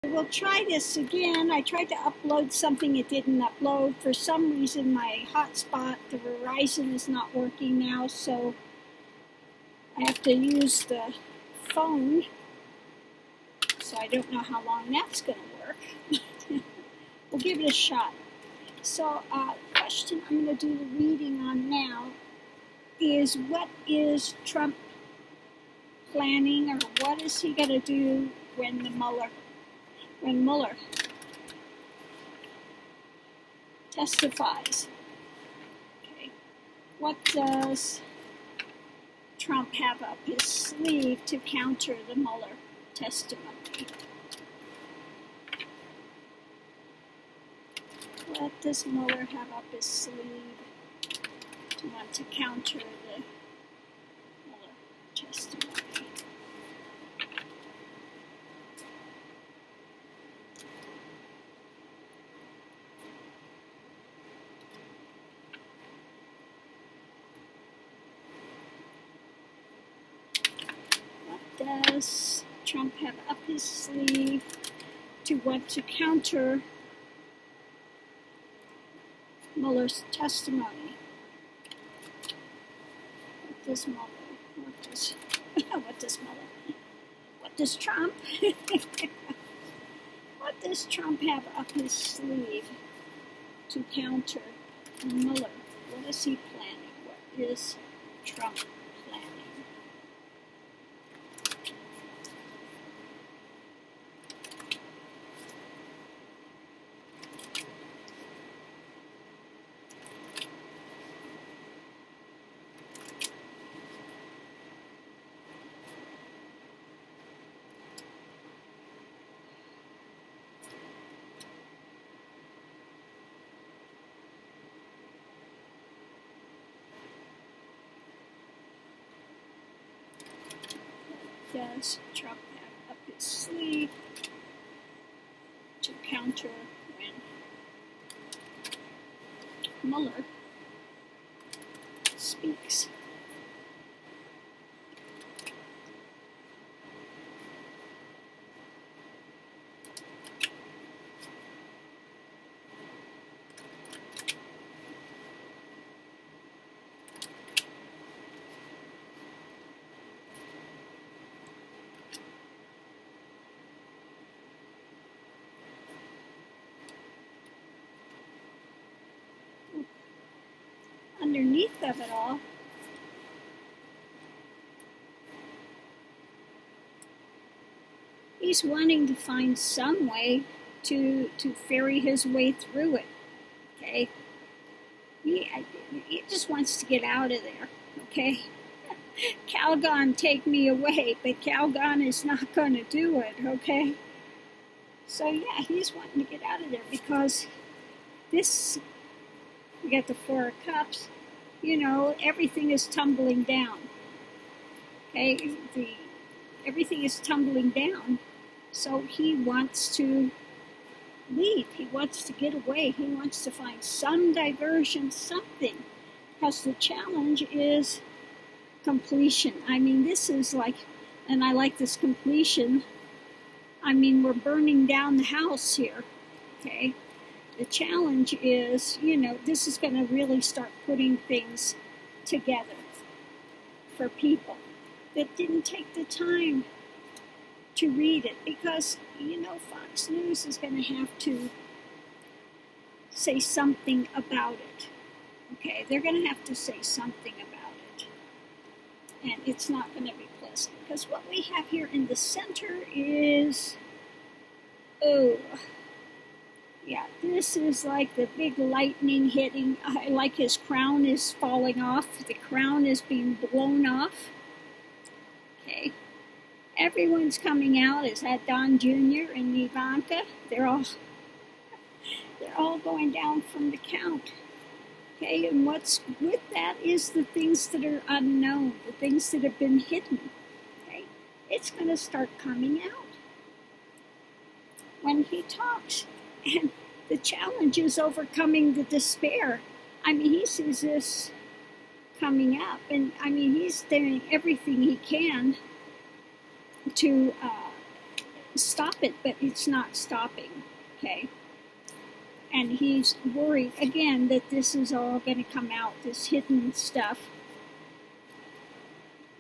We'll try this again. I tried to upload something, it didn't upload. For some reason, my hotspot, the Verizon, is not working now, so I have to use the phone. So I don't know how long that's going to work. We'll give it a shot. So the question I'm going to do the reading on now is, what is Trump planning, or what is he going to do when Mueller testifies? Okay. What does Trump have up his sleeve to counter the Mueller testimony? What does Mueller have up his sleeve to want to counter the Mueller testimony? What does Trump have up his sleeve to want to counter Mueller's testimony? What does Mueller? What does Trump? What does Trump have up his sleeve to counter Mueller? What is he planning? What is Trump planning? Does Trump have up his sleeve to counter when Mueller speaks? Underneath of it all, he's wanting to find some way to ferry his way through it. Okay, he just wants to get out of there. Okay, Calgon, take me away, but Calgon is not going to do it. Okay, so yeah, he's wanting to get out of there because this. We got the Four of Cups. You know, everything is tumbling down. Okay, everything is tumbling down. So he wants to leave. He wants to get away. He wants to find some diversion, something. Because the challenge is completion. I mean, this is like, and I like this completion. I mean, we're burning down the house here. Okay. The challenge is, you know, this is going to really start putting things together for people that didn't take the time to read it, because, you know, Fox News is going to have to say something about it. Okay, they're going to have to say something about it. And it's not going to be pleasant, because what we have here in the center is, yeah, this is like the big lightning hitting, like his crown is falling off. The crown is being blown off. Okay. Everyone's coming out. Is that Don Jr. and Ivanka? They're all going down from the count. Okay, and what's with that is the things that are unknown, the things that have been hidden. Okay, it's going to start coming out when he talks. And the challenge is overcoming the despair. I mean, he sees this coming up, and I mean, he's doing everything he can to stop it, but it's not stopping, okay? And he's worried, again, that this is all going to come out, this hidden stuff,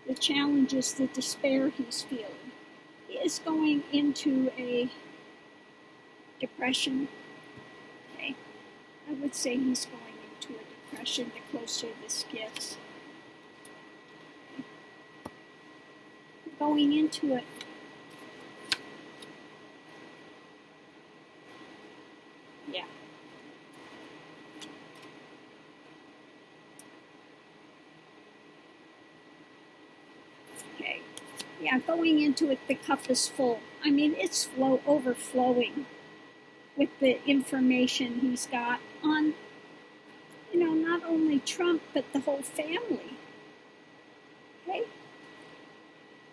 the challenges, the despair he's feeling. He is going into a depression, okay? I would say he's going into a depression the closer this gets. Okay. Going into it. Yeah. Okay. Yeah, going into it, the cup is full. I mean, it's overflowing with the information he's got on, not only Trump, but the whole family. Okay?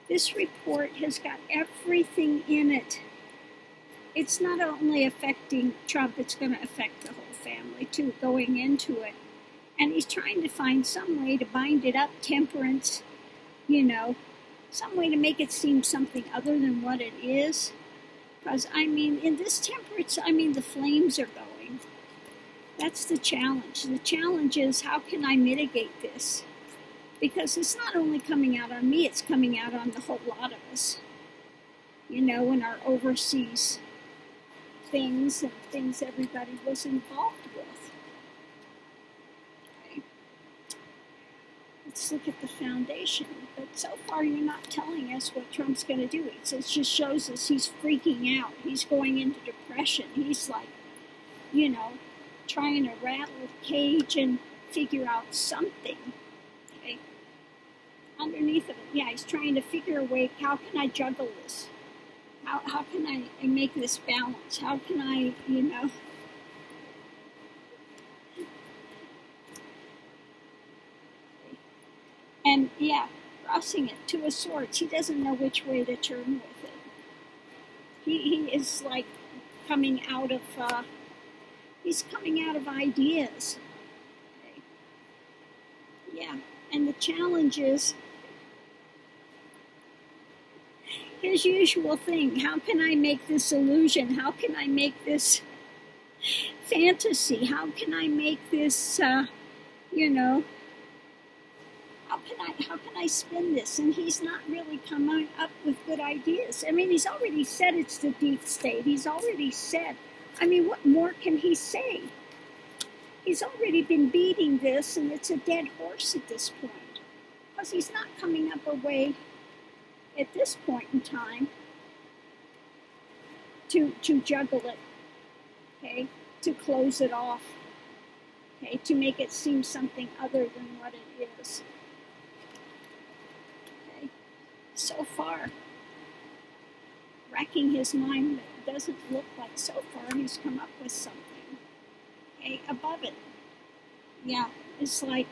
This report has got everything in it. It's not only affecting Trump, it's going to affect the whole family too, going into it. And he's trying to find some way to bind it up, temperance, some way to make it seem something other than what it is. Because, in this temperance, the flames are going. That's the challenge. The challenge is, how can I mitigate this? Because it's not only coming out on me, it's coming out on the whole lot of us. In our overseas things and things everybody was involved with. Okay. Let's look at the foundation. But so far, you're not telling us what Trump's going to do. It just shows us he's freaking out. He's going into depression. He's like, trying to rattle the cage and figure out something. Okay. Underneath of it, yeah, he's trying to figure a way, how can I juggle this? How can I make this balance? How can I, And yeah, crossing it, Two of Swords. He doesn't know which way to turn with it. He is like coming out of, he's coming out of ideas. Okay. Yeah, and the challenge is his usual thing. How can I make this illusion? How can I make this fantasy? How can I make this, how can I spin this? And he's not really coming up with good ideas. He's already said it's the deep state. He's already said, what more can he say? He's already been beating this, and it's a dead horse at this point. Because he's not coming up a way at this point in time to juggle it, okay, to close it off, okay, to make it seem something other than what it is. Okay, so far, racking his mind, but it doesn't look like so far he's come up with something. Okay, above it, yeah, it's like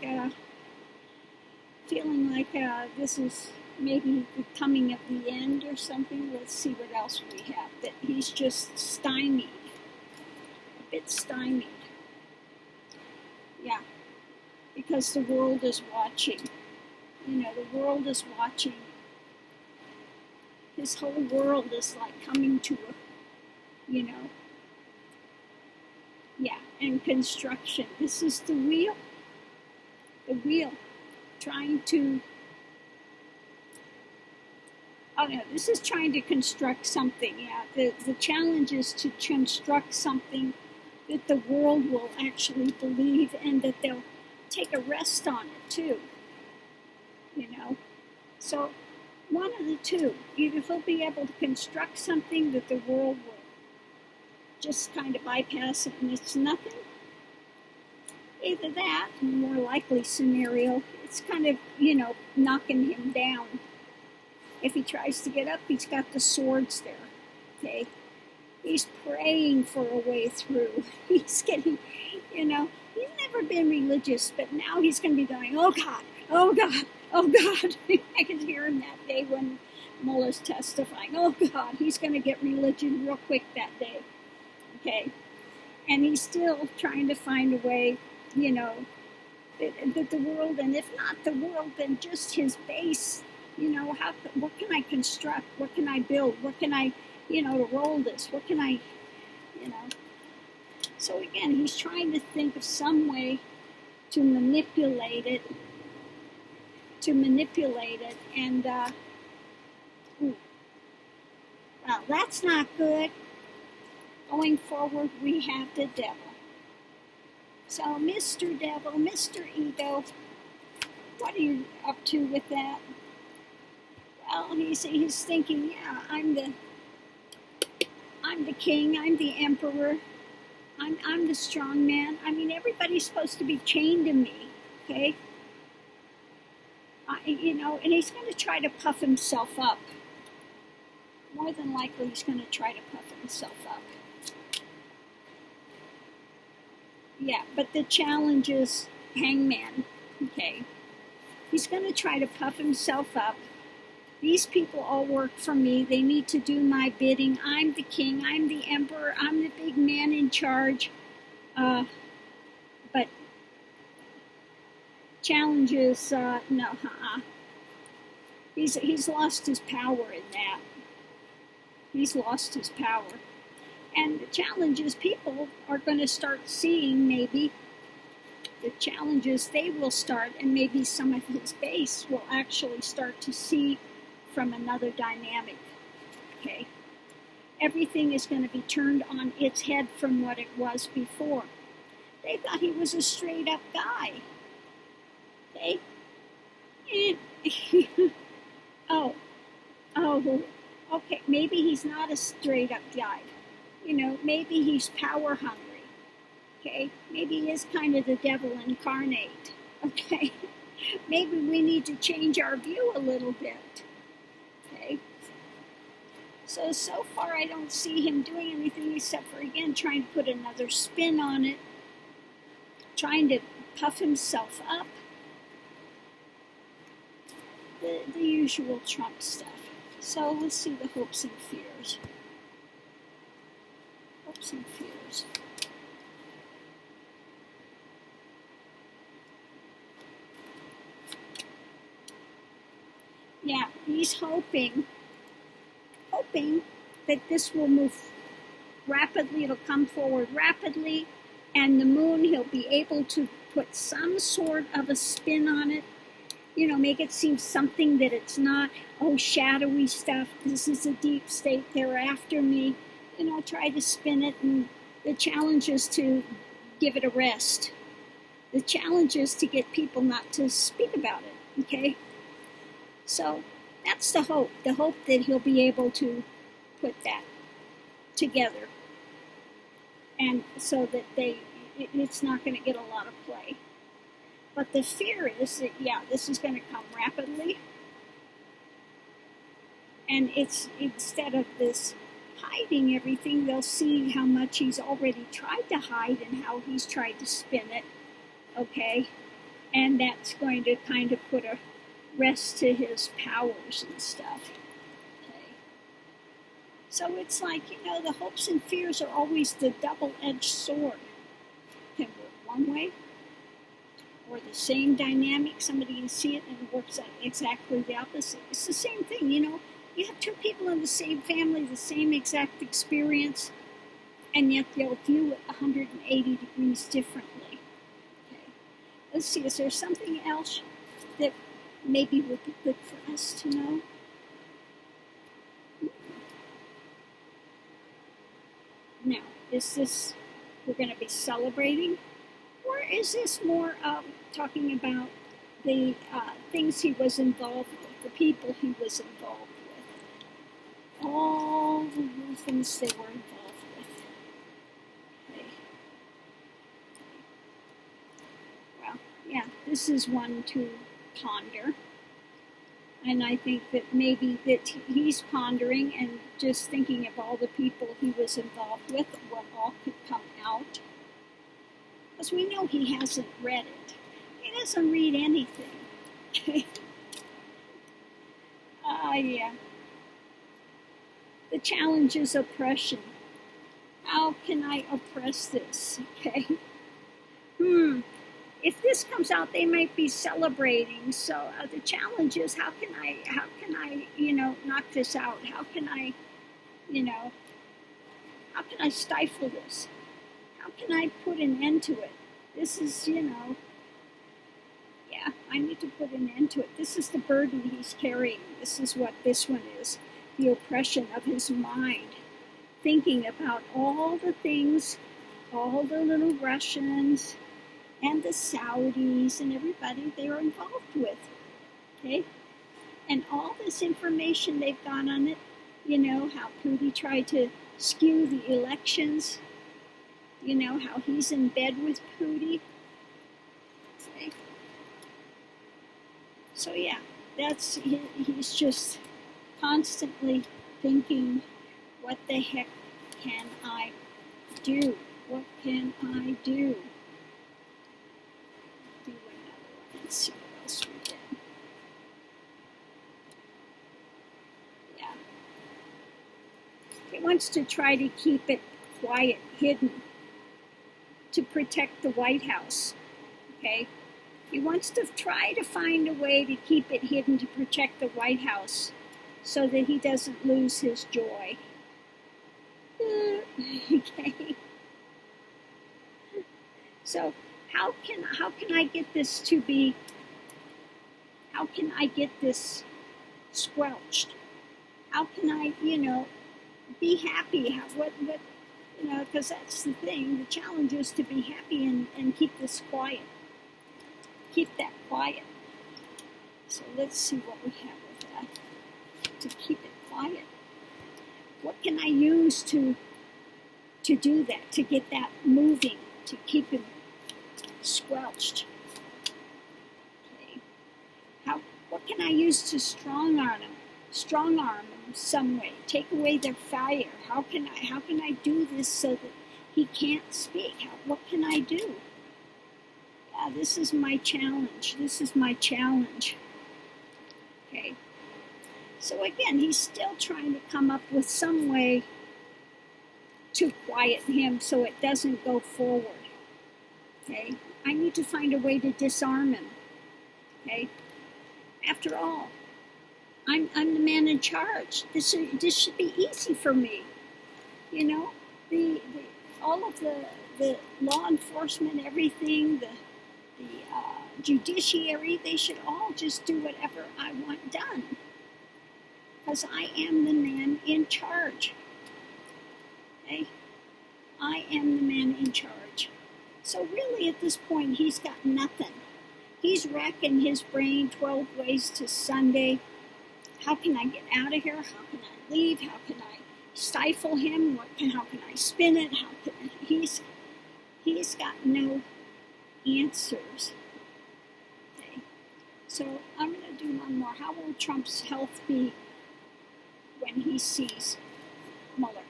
feeling like this is maybe the coming of the end or something. Let's see what else we have. That he's just stymied, a bit stymied. Yeah, because the world is watching. The world is watching. His whole world is like coming to a, yeah, and construction. This is the wheel. The wheel, trying to, this is trying to construct something, yeah. The challenge is to construct something that the world will actually believe and that they'll take a rest on it too, So one of the two, either he'll be able to construct something that the world will just kind of bypass it and it's nothing. Either that, more likely scenario, it's kind of, knocking him down. If he tries to get up, he's got the swords there, okay? He's praying for a way through. He's getting, he's never been religious, but now he's going to be going, oh God, oh God, oh God. I could hear him that day when Mueller's testifying. Oh God, he's going to get religion real quick that day, okay? And he's still trying to find a way, that the world, and if not the world, then just his base, what can I construct? What can I build? What can I to roll this? What can I, you know? So again, he's trying to think of some way to manipulate it, and well, that's not good. Going forward, we have the devil. So, Mr. Devil, Mr. Ego, what are you up to with that? Well, he's thinking, yeah, I'm the king, I'm the emperor, I'm the strong man. I mean, everybody's supposed to be chained to me, okay? And he's going to try to puff himself up. More than likely, he's going to try to puff himself up. Yeah, but the challenge is Hangman, okay? He's going to try to puff himself up. These people all work for me. They need to do my bidding. I'm the king. I'm the emperor. I'm the big man in charge. But challenge is, no, He's lost his power in that. He's lost his power. And the challenge is people are going to start seeing maybe the challenges they will start, and maybe some of his base will actually start to see from another dynamic, okay? Everything is going to be turned on its head from what it was before. They thought he was a straight up guy, okay? Oh, okay, maybe he's not a straight up guy. Maybe he's power hungry. Okay, maybe he is kind of the devil incarnate. Okay, maybe we need to change our view a little bit. Okay, so far I don't see him doing anything except for, again, trying to put another spin on it, trying to puff himself up. The usual Trump stuff. So let's see the hopes and fears. Hopes and fears. Yeah, he's hoping that this will move rapidly. It'll come forward rapidly, and the moon, he'll be able to put some sort of a spin on it. Make it seem something that it's not. Oh, shadowy stuff. This is a deep state. They're after me. Try to spin it, and the challenge is to give it a rest. The challenge is to get people not to speak about it, okay? So that's the hope that he'll be able to put that together, and so that it's not going to get a lot of play. But the fear is that, yeah, this is going to come rapidly, and it's, instead of this hiding everything, they'll see how much he's already tried to hide and how he's tried to spin it, okay? And that's going to kind of put a rest to his powers and stuff, okay? So it's like, the hopes and fears are always the double-edged sword. It can work one way, or the same dynamic, somebody can see it and it works out exactly the opposite. It's the same thing, You have two people in the same family, the same exact experience, and yet they'll view it 180 degrees differently. Okay. Let's see, is there something else that maybe would be good for us to know? Now, is this, we're going to be celebrating, or is this more talking about the things he was involved with, the people he was involved with, all the things they were involved with? Okay. Well, yeah, this is one to ponder. And I think that maybe that he's pondering and just thinking of all the people he was involved with, what all could come out. Because we know he hasn't read it. He doesn't read anything. Okay. Yeah. The challenge is oppression. How can I oppress this? Okay. If this comes out, they might be celebrating. So the challenge is, how can I, knock this out? How can I you know, how can I stifle this? How can I put an end to it? This is, yeah, I need to put an end to it. This is the burden he's carrying. This is what this one is, the oppression of his mind, thinking about all the things, all the little Russians and the Saudis and everybody they're involved with, okay? And all this information they've got on it, how Putin tried to skew the elections, how he's in bed with Putin. Okay? So yeah, he's just constantly thinking, what the heck can I do? What can I do? Do another one and see what else we get. Yeah. He wants to try to keep it quiet, hidden, to protect the White House, okay? He wants to try to find a way to keep it hidden to protect the White House so that he doesn't lose his joy. Okay? So how can I get this to be, how can I get this squelched? How can I, be happy? Because that's the thing. The challenge is to be happy and keep this quiet. Keep that quiet. So let's see what we have with that. To keep it quiet. What can I use to do that? To get that moving? To keep him squelched? Okay. What can I use to strong arm him some way? Take away their fire. How can I do this so that he can't speak? What can I do? Yeah, this is my challenge. Okay. So again, he's still trying to come up with some way to quiet him so it doesn't go forward. Okay. I need to find a way to disarm him. Okay. After all, I'm the man in charge. This should be easy for me. All of the law enforcement, everything, the judiciary, they should all just do whatever I want done. Because I am the man in charge. Okay? I am the man in charge. So really at this point, he's got nothing. He's racking his brain 12 ways to Sunday. How can I get out of here? How can I leave? How can I stifle him? How can I spin it? He's got no answers. Okay. So I'm going to do one more. How will Trump's health be when he sees Mueller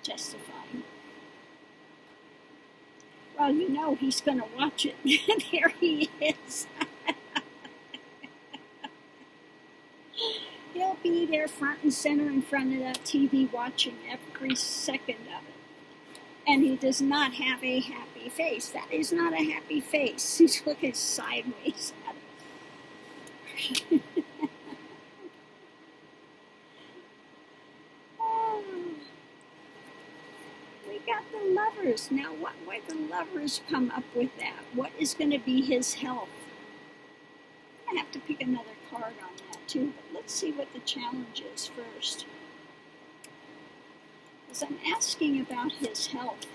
testifying? Well, he's going to watch it. There he is. He'll be there front and center in front of that TV watching every second of it. And he does not have a happy face. That is not a happy face. He's looking sideways at it. Oh, we got the lovers. Now, why the lovers come up with that? What is going to be his health? I have to pick another card on that too, but let's see what the challenge is first. Because I'm asking about his health.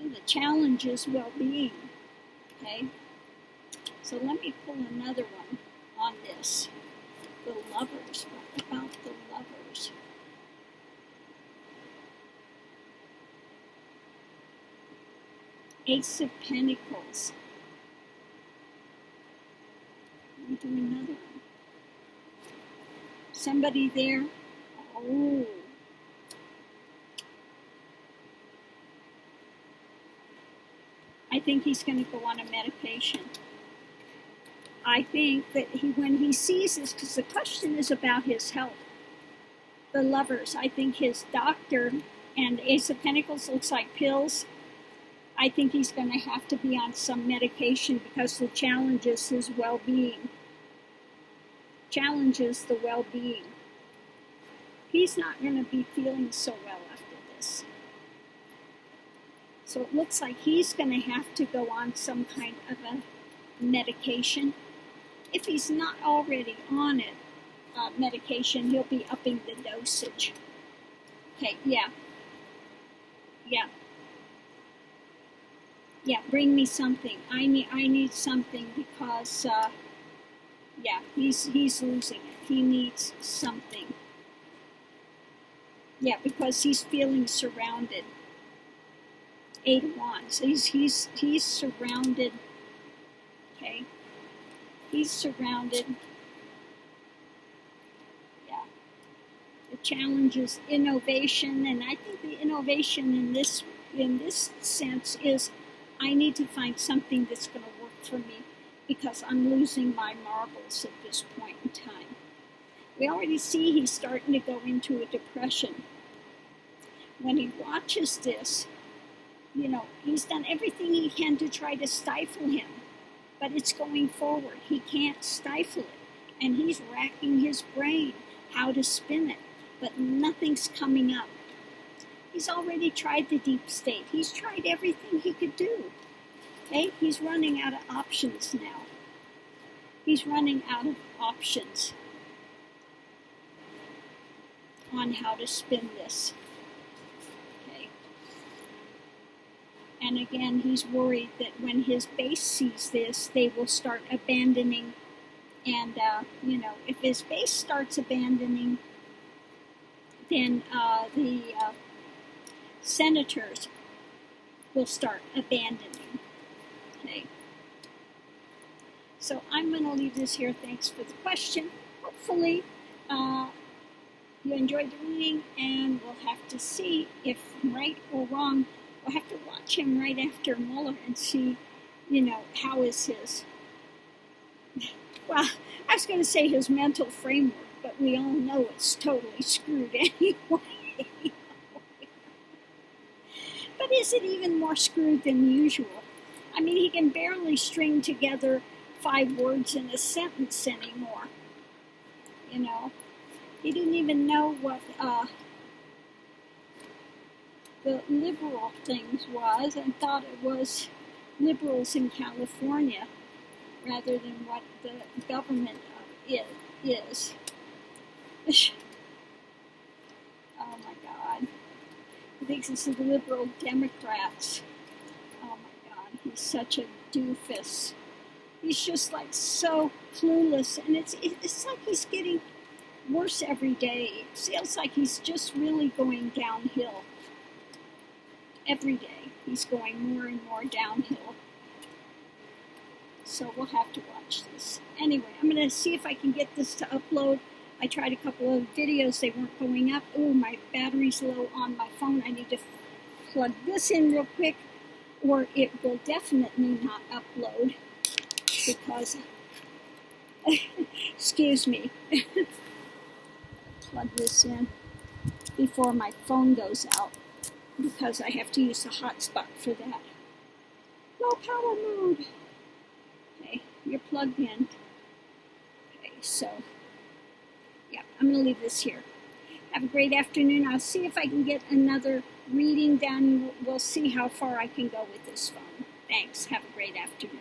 And the challenge is well-being. Okay? So let me pull another one on this. The lovers. What about the lovers? Ace of Pentacles. Let me do another one. Somebody there? Oh. I think he's going to go on a medication. I think that when he sees this, because the question is about his health, the lovers, I think his doctor and Ace of Pentacles looks like pills. I think he's going to have to be on some medication because the challenge is his well-being. Challenges the well-being. He's not going to be feeling so well after this. So it looks like he's going to have to go on some kind of a medication. If he's not already on it, medication, he'll be upping the dosage. Okay, yeah. Yeah, bring me something. I need something because, yeah, he's losing it. He needs something. Yeah, because he's feeling surrounded. 8 of Wands. He's surrounded. Okay, he's surrounded. Yeah, the challenge is innovation, and I think the innovation in this sense is I need to find something that's going to work for me because I'm losing my marbles at this point in time. We already see he's starting to go into a depression. When he watches this, you know, he's done everything he can to try to stifle him, but it's going forward. He can't stifle it, and he's racking his brain how to spin it, but nothing's coming up. He's already tried the deep state. He's tried everything he could do. Okay? He's running out of options now. He's running out of options on how to spin this. Okay? And again, he's worried that when his base sees this, they will start abandoning. And, you know, if his base starts abandoning, then the senators will start abandoning. Okay. So I'm going to leave this here. Thanks for the question. Hopefully you enjoyed the reading, and we'll have to see if right or wrong. We'll have to watch him right after Mueller and see, you know, how is his, well, I was going to say his mental framework, but we all know it's totally screwed anyway. But is it even more screwed than usual? I mean, he can barely string together 5 words in a sentence anymore. You know, he didn't even know what the liberal things was and thought it was liberals in California rather than what the government is. Oh my God. He thinks it's the liberal Democrats. Oh my God, he's such a doofus. He's just like so clueless, and it's like he's getting worse every day. It feels like he's just really going downhill. Every day he's going more and more downhill. So we'll have to watch this. Anyway, I'm going to see if I can get this to upload. I tried a couple of videos, they weren't going up. Oh, my battery's low on my phone. I need to plug this in real quick, or it will definitely not upload because, excuse me, plug this in before my phone goes out because I have to use the hotspot for that. Low power mode. Okay, you're plugged in. Okay, so yeah, I'm going to leave this here. Have a great afternoon. I'll see if I can get another reading done. We'll see how far I can go with this phone. Thanks. Have a great afternoon.